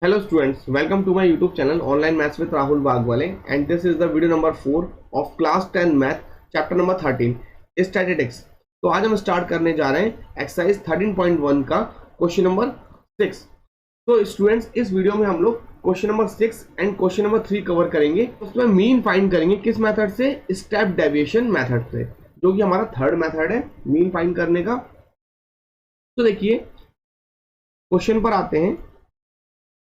Hello students, welcome to my YouTube channel Online Maths with Rahul Bagwale, and this is the video number 4 of class 10 math chapter number 13 statistics। तो आज हम start करने जा रहे हैं exercise 13.1 का question number 6। तो students इस वीडियो में हम लोग question number 6 and question number 3 cover करेंगे। उसमें मीन फाइंड करेंगे किस मेथड से, स्टेप डेविएशन मेथड से, जो कि हमारा थर्ड मेथड है मीन फाइंड करने का। तो देखिए क्वेश्चन पर आते हैं।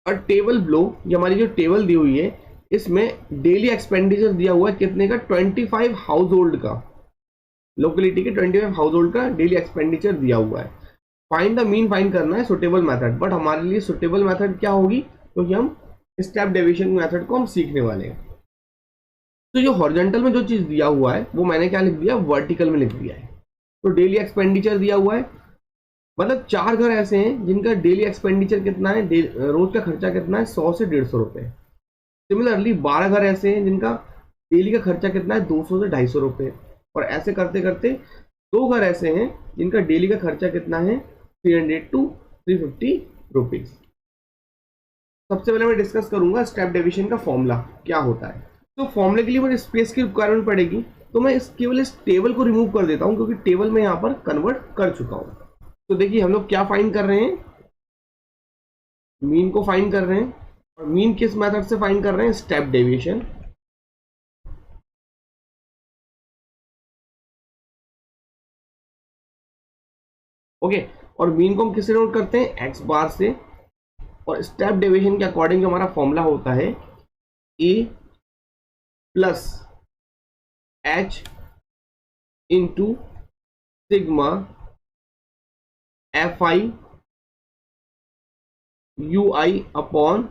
और टेबल ब्लो, ये हमारी जो टेबल दी हुई है इसमें डेली एक्सपेंडिचर दिया हुआ है कितने का, 25 हाउस होल्ड का, लोकेलिटी के 25 हाउस होल्ड का डेली एक्सपेंडिचर दिया हुआ है। फाइंड द मीन फाइंड करना है सुटेबल मेथड, बट हमारे लिए सुटेबल मेथड क्या होगी, क्योंकि हम स्टेप डेविएशन मेथड को हम सीखने वाले हैं। तो जो हॉरिजॉन्टल में जो चीज दिया हुआ है वो मैंने क्या लिख दिया, वर्टिकल में लिख दिया है। तो डेली एक्सपेंडिचर दिया हुआ है, मतलब 4 घर ऐसे हैं जिनका डेली एक्सपेंडिचर कितना है, रोज का खर्चा कितना है, 100 से 150 रुपए। सिमिलरली 12 घर ऐसे हैं जिनका डेली का खर्चा कितना है, 200 से 250 रुपए। और ऐसे करते करते 2 घर ऐसे हैं जिनका डेली का खर्चा कितना है, 300 to 350 रुपीज। सबसे पहले मैं डिस्कस करूंगा स्टेप डेविएशन का फॉर्मूला क्या होता है। तो फॉर्मूले के लिए मुझे स्पेस की रिक्वायरमेंट पड़ेगी, तो मैं केवल इस टेबल को रिमूव कर देता हूं, क्योंकि टेबल में यहां पर कन्वर्ट कर चुका हूं। तो देखिए हम लोग क्या फाइंड कर रहे हैं, मीन को फाइंड कर रहे हैं। और मीन किस मेथड से फाइंड कर रहे हैं, स्टेप डेविएशन। ओके, और मीन को हम किससे नोट करते हैं, एक्स बार से। और स्टेप डेविएशन के अकॉर्डिंग हमारा फॉर्मूला होता है A plus H into sigma F I U I upon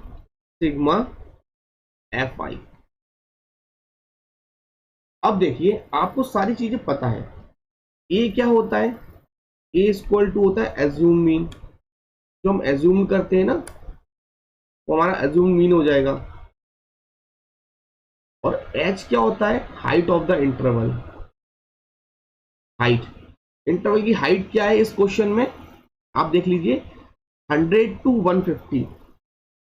sigma F I. अब देखिए आपको सारी चीजें पता है। ए क्या होता है, ए इक्वल टू होता है एज्यूम मीन। जो हम एज्यूम करते हैं ना वो हमारा एज्यूम मीन हो जाएगा। और एच क्या होता है, height of the interval. Height, interval की हाइट क्या है इस क्वेश्चन में, आप देख लीजिए 100 to 150।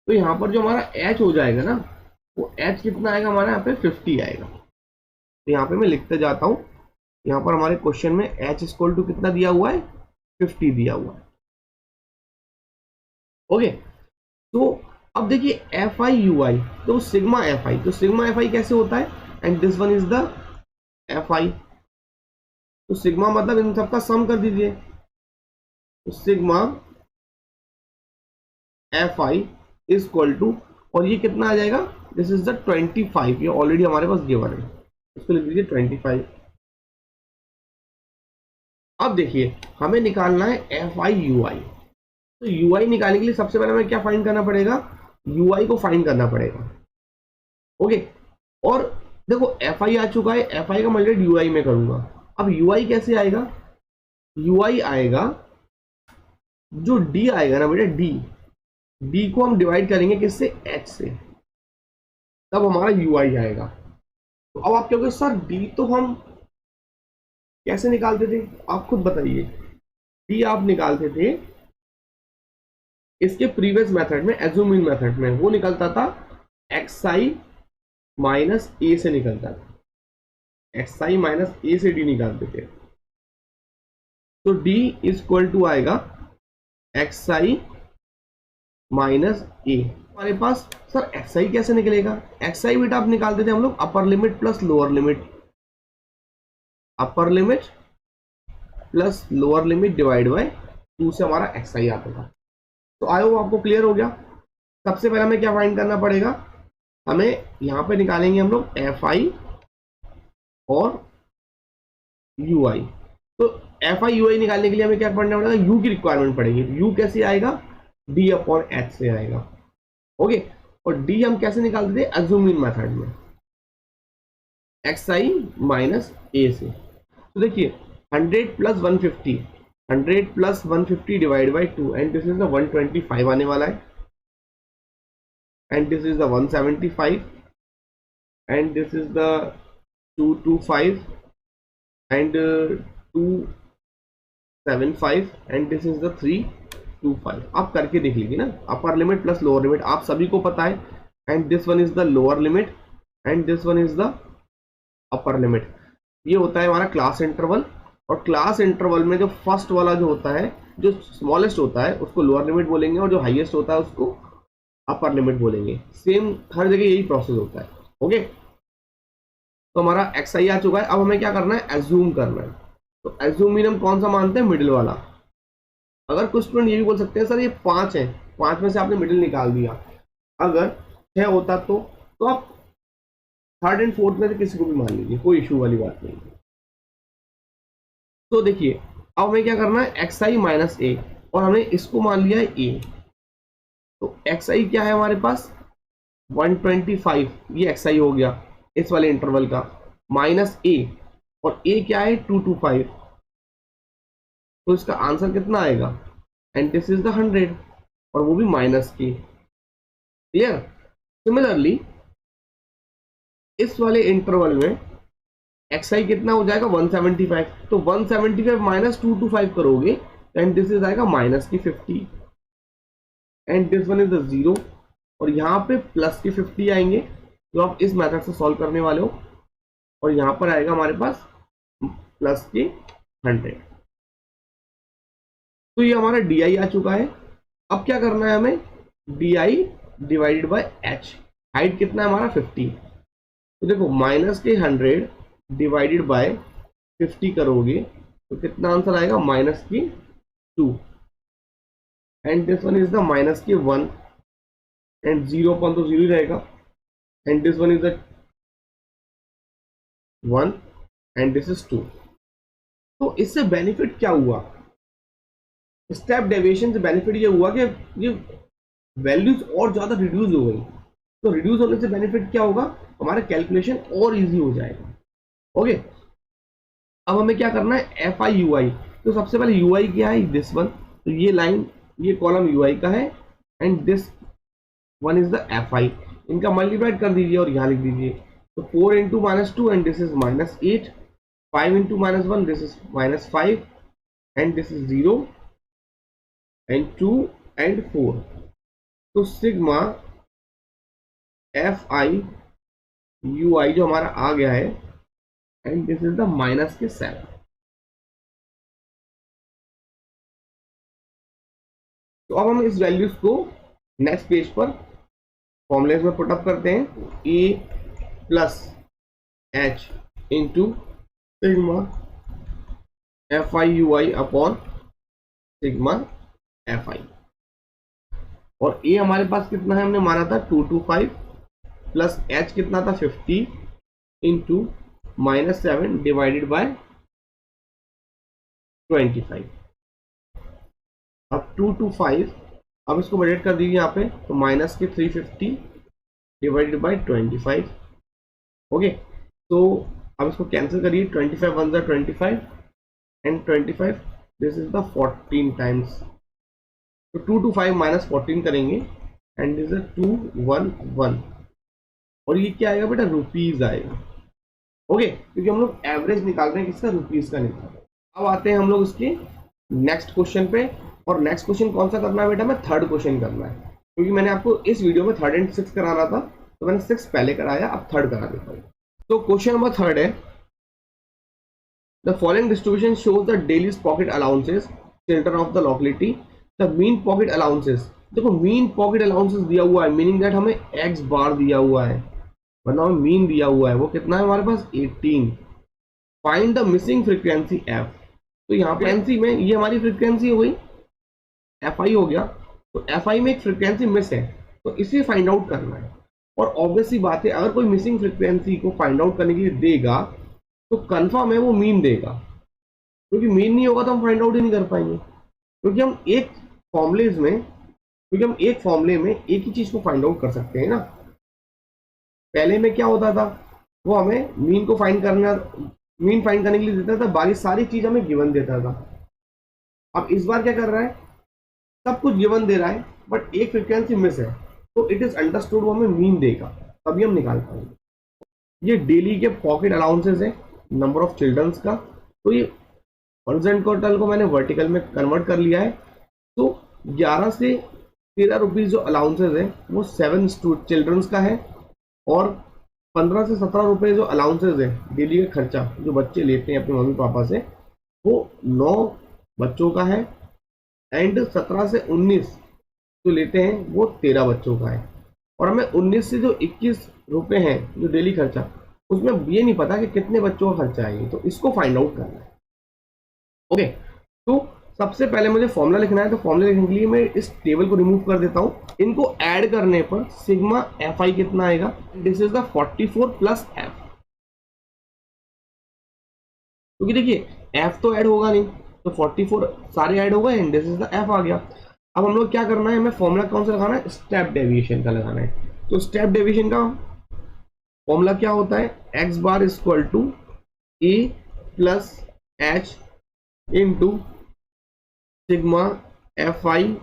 तो यहां पर जो हमारा एच हो जाएगा ना, वो एच कितना आएगा हमारा, यहाँ पे 50 आएगा। तो यहाँ पे मैं लिखते जाता हूं, यहाँ पर हमारे क्वेश्चन में एच इक्वल टू कितना दिया हुआ है, 50 दिया हुआ है। ओके, तो अब देखिए एफ आई यू आई, तो सिग्मा एफ आई, तो सिग्मा एफ आई कैसे होता है, and this one is the F I. तो सिग्मा मतलब इन सबका सम कर दीजिए, तो sigma F I is equal to, और ये कितना आ जाएगा, दिस इज द 25, ये ऑलरेडी हमारे पास गिवन है, इसको लिख दीजिए 25। अब देखिए हमें निकालना है एफ आई यू आई। तो यू आई निकालने के लिए सबसे पहले हमें क्या फाइंड करना पड़ेगा, यू आई को फाइंड करना पड़ेगा। ओके, और देखो एफ आई आ चुका है, एफ आई का मल्टीप्लाई यू आई में करूंगा। अब यू आई कैसे आएगा, यू आई आएगा, जो डी आएगा ना बेटा, डी, डी को हम डिवाइड करेंगे किससे, एच से, तब हमारा यू आई आएगा। तो अब आप कहोगे सर डी तो हम कैसे निकालते थे, आप खुद बताइए। डी आप निकालते थे इसके प्रीवियस मेथड में, एज्यूमिंग मेथड में, वो निकलता था एक्स आई माइनस ए से निकलता था, एक्स आई माइनस ए से डी निकालते थे। तो डी इज इक्वल टू आएगा एक्स आई माइनस ए। हमारे पास सर एक्स आई कैसे निकलेगा, एक्स आई बेटा आप निकालते थे हम लोग upper limit plus lower limit, upper limit plus lower limit divide by 2 से हमारा एक्स आई आता था। तो आई होप आपको क्लियर हो गया। सबसे पहले हमें क्या फाइंड करना पड़ेगा, हमें यहां पे निकालेंगे हम लोग एफ आई और यू आई। तो एफ आई यू आई निकालने के लिए हमें क्या पढ़ना पड़ेगा, यू की रिक्वायरमेंट पड़ेगी। यू कैसे आएगा, डी अपॉन एच से आएगा। ओके, और डी हम कैसे निकालते थे, एज्यूमिंग मेथड में, एक्स आई माइनस ए से। तो देखिए 100 plus 150, 100 plus 150 divide by 2, and this is the 125 आने वाला है, and this is the 175, and this is the 225, and 275, and this is the 3 625। आप करके देख लीजिए ना, upper limit plus lower limit आप सभी को पता है, and this one is the lower limit and this one is the upper limit. ये होता है हमारा क्लास इंटरवल, और क्लास इंटरवल में जो फर्स्ट वाला जो होता है, जो स्मॉलेस्ट होता है उसको लोअर लिमिट बोलेंगे, और जो हाईएस्ट होता है उसको अपर लिमिट बोलेंगे। सेम हर जगह यही प्रोसेस होता है। ओके, तो हमारा xi आ चुका है। अब हमें क्या करना है, एज्यूम करना है। तो एज्यूम मीन हम कौन सा मानते हैं, मिडिल वाला। अगर कुछ स्टूडेंट ये भी बोल सकते हैं सर ये 5 है, 5 में से आपने मिडिल निकाल दिया। अगर 6 होता तो आप थर्ड एंड फोर्थ में से किसी को भी मान लीजिए, कोई इशू वाली बात नहीं। तो देखिए अब हमें क्या करना है, xi माइनस ए, और हमने इसको मान लिया है ए। तो xi क्या है हमारे पास 125, ये xi हो गया इस वाले इंटरवल का, माइनस ए, और a क्या है 225। तो इसका आंसर कितना आएगा, एंड दिस इज द 100, और वो भी माइनस के। क्लियर। सिमिलरली इस वाले इंटरवल में xi कितना हो जाएगा 175। तो 175 माइनस 225 करोगे एंड दिस इज आएगा माइनस की 50, and this one is the 0, और यहाँ पे प्लस के 50 आएंगे जो आप इस मेथड से सॉल्व करने वाले हो, और यहाँ पर आएगा हमारे पास प्लस के 100। तो ये हमारा di आ चुका है। अब क्या करना है हमें, di divided by h, height कितना है हमारा 50। तो देखो माइनस के 100 डिवाइडेड बाय 50 करोगे तो कितना आंसर आएगा, माइनस की 2, and this one is the minus की 1, एंड 0 अपन तो 0 ही रहेगा, and this one is the 1, and this is 2। तो इससे बेनिफिट क्या हुआ, स्टेप डेविएशन से बेनिफिट ये हुआ कि ये वैल्यूज और ज्यादा रिड्यूस हो गई। तो रिड्यूस होने से बेनिफिट क्या होगा, हमारा कैलकुलेशन और इजी हो जाएगा। ओके, अब हमें क्या करना है, fi ui। तो सबसे पहले ui क्या है, दिस वन। तो ये लाइन, ये कॉलम ui का है, and this one is the fi। इनका मल्टीप्लाइड कर दीजिए और यहाँ लिख दीजिए। तो 4 into minus 2 and this is minus 8, 5 into minus 1 this is minus 5, and this is 0 and 2 and 4। तो सिग्मा fi ui जो हमारा आ गया है, and this is the minus के 7। तो अब हम इस वैल्यूज को नेक्स्ट पेज पर फॉर्मूलेस में पुटअप करते हैं। a plus h into sigma fi ui upon sigma fi, और a हमारे पास कितना है, हमने माना था 225, प्लस h कितना था 50 इंटू माइनस 7 डिवाइडेड बाय 25। अब 225, अब इसको मल्टीप्लाई कर दीजिए यहाँ पे, तो माइनस के 350 डिवाइडेड बाय 25। ओके, तो अब इसको कैंसिल करिए, 25 वन ज़ा 25 and 25, this is the 14 times. तो 225 माइनस 14 करेंगे एंड दिस इज 211, और ये क्या आएगा बेटा, रुपीज आएगा। ओके, क्योंकि हम लोग एवरेज निकाल रहे हैं किसका, रुपीज का निकाल रहे हैं। अब आते हैं हम लोग इसके नेक्स्ट क्वेश्चन पे, और नेक्स्ट क्वेश्चन कौन सा करना है बेटा, मैं थर्ड क्वेश्चन करना है, क्योंकि मैंने आपको इस वीडियो में थर्ड एंड सिक्स कराना था, तो मैंने सिक्स पहले कराया, अब थर्ड करा देता हूँ। तो क्वेश्चन नंबर थर्ड है, the following distribution shows the daily pocket allowances children of the locality, the mean pocket allowances. देखो मीन पॉकेट अलाउंसेस दिया हुआ है, मीनिंग दैट हमें एक्स बार दिया हुआ है, वरना हमें मीन दिया हुआ है, वो कितना है हमारे पास 18। Find the missing frequency F. तो यहाँ फ्रीक्वेंसी में ये हमारी फ्रीक्वेंसी हो गई, एफ आई हो गया, तो एफ आई में एक फ्रीक्वेंसी मिस है, तो इसे फाइंड आउट करना है। और ऑब्वियसली बात है, अगर कोई मिसिंग फ्रीक्वेंसी को फाइंड आउट करने के लिए देगा तो कंफर्म है वो मीन देगा, क्योंकि मीन नहीं होगा तो हम फाइंड आउट ही नहीं कर पाएंगे, क्योंकि हम एक फॉर्मूले में एक ही चीज को फाइंड आउट कर सकते हैं ना। पहले में क्या होता था, वो हमें मीन फाइंड करने के लिए देता था, बाकी सारी चीज हमें गिवन देता था। अब इस बार क्या कर रहा है, सब कुछ गिवन दे रहा है बट एक फ्रीक्वेंसी मिस है, तो इट इज अंडरस्टूड वो हमें मीन देगा, तभी हम निकाल पाएंगे। ये डेली के पॉकेट अलाउंसेस है नंबर ऑफ चिल्ड्रंस का। तो ये हॉरिजॉन्टल को मैंने वर्टिकल में कन्वर्ट कर लिया है, तो 11 से 13 रुपीज जो अलाउंसेज है वो 7 चिल्ड्रंस का है, और 15 से 17 रुपए जो अलाउंसेज है डेली का खर्चा जो बच्चे लेते हैं अपने मम्मी पापा से, वो 9 बच्चों का है, एंड 17 से 19 जो लेते हैं वो 13 बच्चों का है। और हमें 19 से जो 21 रुपए हैं जो डेली खर्चा, उसमें ये नहीं पता कि कितने बच्चों का खर्चा है, तो इसको फाइंड आउट करना है। ओके, तो सबसे पहले मुझे फॉर्मूला लिखना है, तो फॉर्मूला लिखने के लिए मैं इस टेबल को रिमूव कर देता हूं। इनको ऐड करने पर सिग्मा एफ आई कितना आएगा, this is the 44 plus F, क्योंकि देखिए एफ तो ऐड होगा नहीं, तो 44 सारे ऐड हो गए and this is the F आ गया। अब हम लोग क्या करना है, हमें फॉर्मूला कौन सा लगाना है, स्टेप डेविएशन का लगाना है। तो स्टेप डेविएशन का फॉर्मूला क्या होता है, X bar equal to A plus H into sigma F I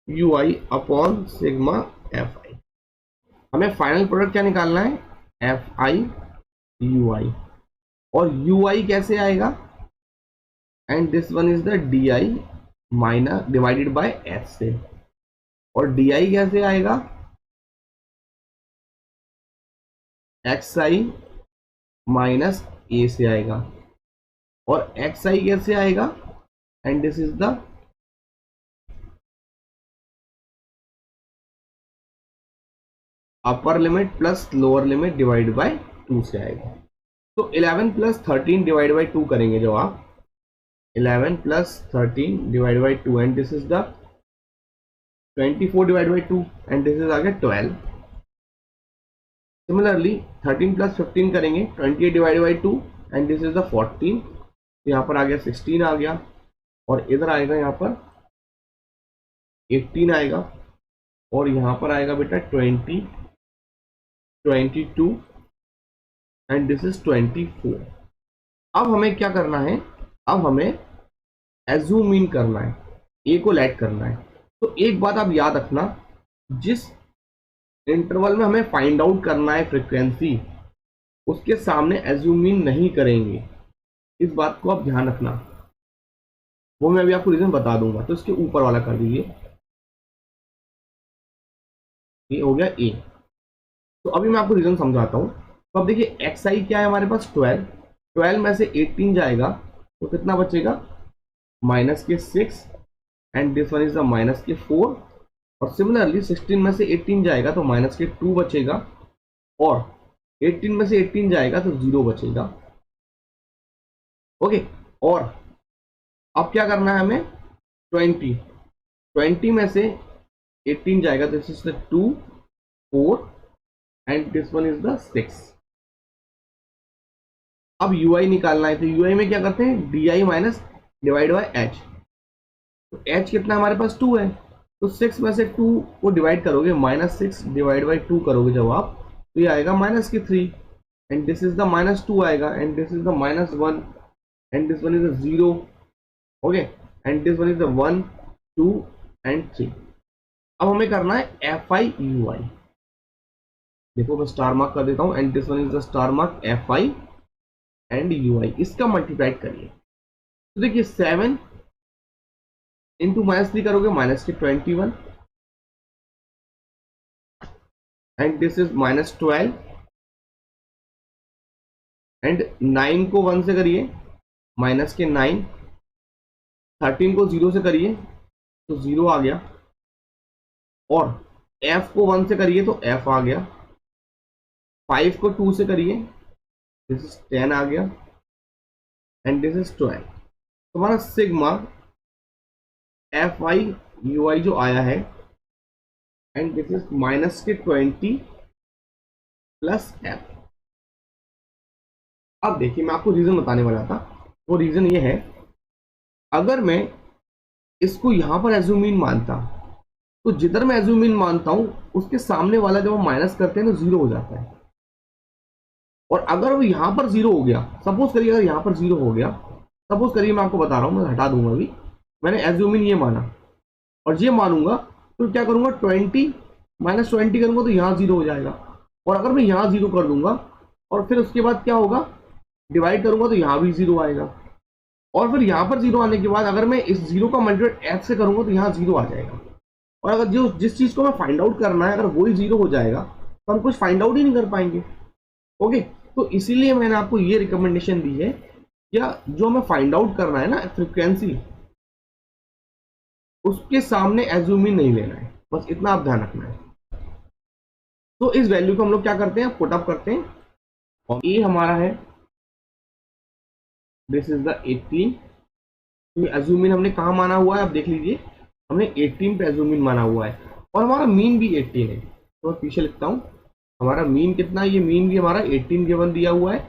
U I upon sigma F I. हमें फाइनल प्रोडक्ट क्या निकालना है, एफ आई यू आई, और यू आई कैसे आएगा, and this one is the D I minus divided by H से, और D I कैसे आएगा, एक्स आई माइनस ए से आएगा, और एक्स आई कैसे आएगा, and this is the upper limit plus lower limit divide by 2 से आएगा। तो 11 प्लस 13 डिवाइड बाय 2 करेंगे जब आप 11 plus 13 divide by 2, and this is the 24 divide by 2, and this is आ गया 12। सिमिलरली 13 प्लस 15 करेंगे 28 divide by 2, and this is the 14। यहाँ पर आ गया 16 आ गया, और इधर आएगा यहाँ पर 18 आएगा, और यहाँ पर आएगा बेटा 20, 22, एंड दिस इज 24। अब हमें क्या करना है, अब हमें एज्यूम इन करना है, ए को लेट करना है। तो एक बात आप याद रखना, जिस इंटरवल में हमें फाइंड आउट करना है फ्रीक्वेंसी, उसके सामने एज्यूम इन नहीं करेंगे, इस बात को आप ध्यान रखना। वो मैं अभी आपको रीजन बता दूंगा। तो इसके ऊपर वाला कर दीजिए, ये हो गया ए। तो अभी मैं आपको रीजन समझाता हूँ। तो अब देखिए एक्स आई क्या है हमारे पास 12 में से 18 जाएगा तो कितना बचेगा, माइनस के 6, and this one is the minus के 4, और सिमिलरली 16 में से 18 जाएगा तो माइनस के 2 बचेगा, और 18 में से 18 जाएगा तो 0 बचेगा। ओके, और अब क्या करना है हमें, 20 में से 18 जाएगा तो this is the 2, 4, and this one is the 6। अब यू आई निकालना है, तो यू आई में क्या करते हैं, D I minus divide by H. तो एच कितना हमारे पास 2 है, तो 6 में से 2 को डिवाइड करोगे, माइनस 6 डिवाइड बाई 2 करोगे जब आप, तो ये आएगा माइनस के 3, and this is the minus 2 आएगा, and this is the minus 1, and this one is the 0, okay, and this one is the 1, 2 and 3। अब हमें करना है एफ आई यू आई। देखो मैं स्टार मार्क कर देता हूं, and this one is the star mark F I and U I. इसका मल्टीप्लाइड करिए, तो देखिए 7 इंटू माइनस 3 करोगे, माइनस के 21, and this is minus 12, and 9 को 1 से करिए, माइनस के 9, 13 को 0 से करिए तो 0 आ गया, और f को 1 से करिए तो f आ गया, 5 को 2 से करिए, दिस इज 10 आ गया, एंड दिस इज 12। तो हमारा सिग्मा एफ आई यू आई जो आया है, एंड दिस इज माइनस के 20 प्लस एफ। अब देखिए मैं आपको रीजन बताने वाला था, वो रीजन ये है, अगर मैं इसको यहां पर एज्यूम इन मानता, तो जिधर मैं एज्यूम इन मानता हूं उसके सामने वाला जब हम माइनस करते हैं तो 0 हो जाता है, और अगर वो यहां पर 0 हो गया, सपोज करिए अगर यहां पर 0 हो गया, सपोज करिए, मैं आपको बता रहा हूं, मैं हटा दूंगा अभी, मैंने एज्यूम इन ये माना और ये मानूंगा, तो क्या करूंगा, 20 माइनस 20 करूंगा तो यहाँ 0 हो जाएगा, और अगर मैं यहाँ 0 कर दूंगा और फिर उसके बाद क्या होगा, डिवाइड करूंगा तो यहाँ भी 0 आएगा, और फिर यहाँ पर 0 आने के बाद अगर मैं इस 0 का मल्टीप्लाई f से करूंगा तो यहाँ 0 आ जाएगा। और अगर जो जिस चीज को मैं फाइंड आउट करना है अगर वही 0 हो जाएगा तो हम कुछ फाइंड आउट ही नहीं कर पाएंगे। ओके, तो इसीलिए मैंने आपको ये रिकमेंडेशन दी है, या जो हमें फाइंड आउट करना है ना फ्रीक्वेंसी, उसके सामने एज्यूम नहीं लेना है, बस इतना आप ध्यान रखना है। तो इस वैल्यू को हम लोग क्या करते हैं, पुट अप करते हैं, और ये हमारा है, दिस इज द 18। एज्यूमिन हमने कहा माना हुआ है, आप देख लीजिए हमने 18 पे एज्यूमिन माना हुआ है, और हमारा मीन भी 18 है। तो मैं पीछे लिखता हूं, हमारा मीन कितना है, ये मीन भी हमारा 18 गिवन दिया हुआ है,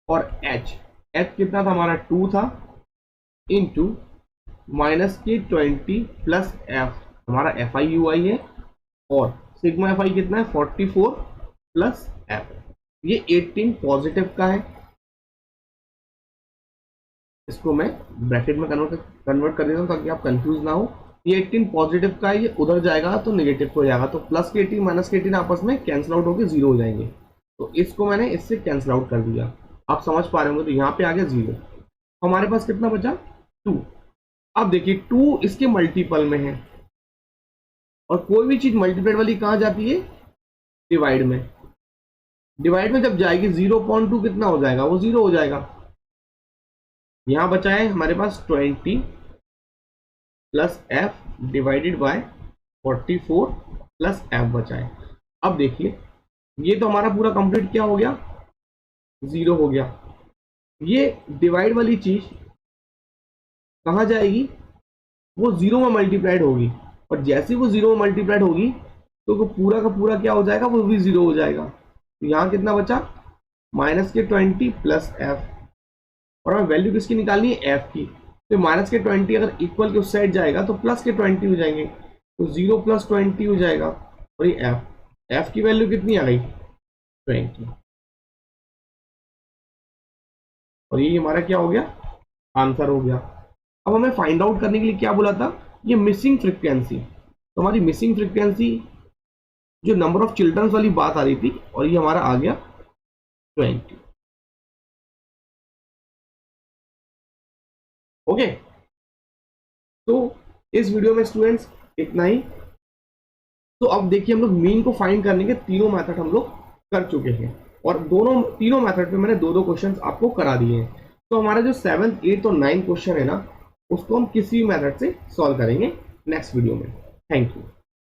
और एच कितना था हमारा 2 था, इनटू माइनस के 20 प्लस एफ, हमारा एफ आई यू आई है, और सिग्मा एफ आई कितना है 44 प्लस एफ। ये 18 पॉजिटिव का है, इसको मैं ब्रैकेट में कन्वर्ट कर देता हूँ ताकि आप कंफ्यूज ना हो। ये 18 पॉजिटिव का है, ये उधर जाएगा तो नेगेटिव हो जाएगा, तो प्लस के 18 माइनस के 18 आपस में कैंसिल आउट होकर 0 हो जाएंगे। तो इसको मैंने इससे कैंसिल आउट कर दिया, आप समझ पा रहे होंगे। तो यहाँ पे आ गया 0, हमारे पास कितना बचा 2। अब देखिए 2 इसके मल्टीपल में है, और कोई भी चीज मल्टीप्लाइड वाली कहाँ जाती है, डिवाइड में। डिवाइड में जब जाएगी 0.2 कितना हो जाएगा, वो 0 हो जाएगा। यहां बचा है हमारे पास 20 plus F divided by 44 plus F बचा है। अब देखिए ये तो हमारा पूरा कंप्लीट क्या हो गया, 0 हो गया। ये डिवाइड वाली चीज कहां जाएगी, वो 0 में मल्टीप्लाइड होगी, और जैसे वो 0 में मल्टीप्लाइड होगी तो वो पूरा का पूरा क्या हो जाएगा, वो भी 0 हो जाएगा। तो यहाँ कितना बचा, माइनस के 20 प्लस एफ, और हमें वैल्यू किसकी निकालनी है, एफ की। तो माइनस के 20 अगर इक्वल के उस साइड जाएगा तो प्लस के 20 हो जाएंगे, तो 0 प्लस 20 हो जाएगा। और ये एफ की वैल्यू कितनी आ गई 20, और ये हमारा क्या हो गया, आंसर हो गया। अब हमें फाइंड आउट करने के लिए क्या बोला था, ये मिसिंग फ्रीक्वेंसी। तो हमारी मिसिंग फ्रीक्वेंसी जो नंबर ऑफ चिल्ड्रंस वाली बात आ रही थी, और ये हमारा आ गया 20। ओके, तो इस वीडियो में स्टूडेंट्स इतना ही। तो अब देखिए हम लोग मीन को फाइंड करने के तीनों मेथड हम लोग कर चुके हैं, और तीनों मेथड पे मैंने दो क्वेश्चंस आपको करा दिए हैं। तो हमारा जो 7th 8th और 9th क्वेश्चन है ना, उसको हम किसी भी मेथड से सॉल्व करेंगे नेक्स्ट वीडियो में। Thank you.